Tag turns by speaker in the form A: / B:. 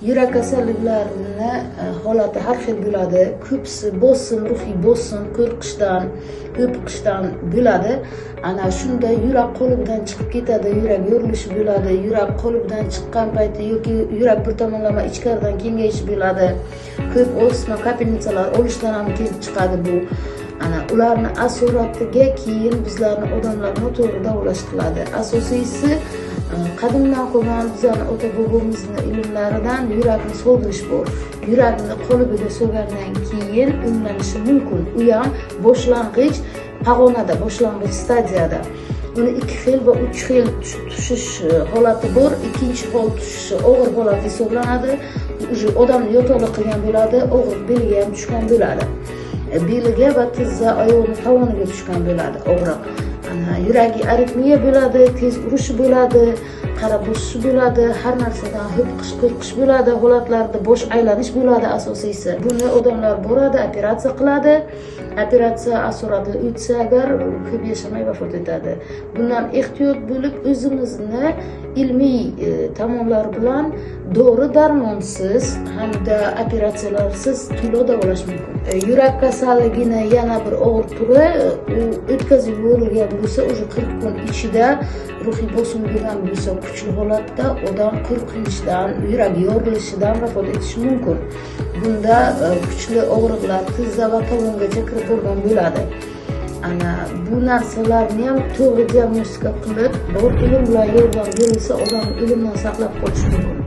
A: Yurak kasalliklarini holati har xil bo'ladi. Ko'pisi bosim, ruhiy bosim, qo'rqishdan, o'piqishdan bo'ladi. Ana shunda yurak qolibidan chiqib ketadi, yurak yorilishi bo'ladi, yurak qolibidan chiqqan payti yoki yurak bir tomonlama ichkaridan kengayishi bo'ladi. Ko'p o'sma kapelnitsalar olishdan ham kelib chiqadi bu. Ana ularni asoratiga keyin bizlarni odamlar noto'g'ri davolash qiladi. Asosiysi qadimdan qolgan bizlarni ota-bobomizning ilmlaridan yurakni sog'dirish bor. Yurakni qolibiga solgandan keyin emlanishi mumkin. U ham boshlang'ich pog'onada, boshlang'ich stadiyada. Uni 2 xil va 3 xil tushish holati bor. Ikkinchi hol tushishi og'ir holat hisoblanadi. Uje odamni yotoqli qilgan bo'ladi, og'ir belga ham tushgan bo'ladi. Beliga va tizza oyoqni tovoniga tushgan bo'ladi og'riq. Yuragi aritmiya bo'ladi, tez urishi bo'ladi, qara bosishi bo'ladi, har narsadan qo'rqish bo'ladi, holatlarda bosh aylanish bo'ladi asosiysi. Buni odamlar boradi, operatsiya qiladi. Operatsiya asoratli o'tsa agar ko'p yashamay vafot etadi. Bundan ehtiyot bo'lib o'zimizni ilmiy tomonlari bilan dori-darmonsiz hamda operatsiyalarsiz to'liq davolash mumkin. Yurak kasalligini yana bir og'ir turi o'tkazib yuborilgan bo'lsa, o'sha 40 kun ichida ruhiy bosim bo'lgan bo'lsa, kuchli holatda odam qo'rqinchdan, yurak yorilishidan vafot etishi mumkin. Bunda kuchli og'riqlar tizza va tovongacha kirib borgan bo'ladi. Ana bu narsalarni ham to'g'ri diagnostika qilib, bor ilm bilan yordam berilsa, odamni o'limdan saqlab qolish mumkin.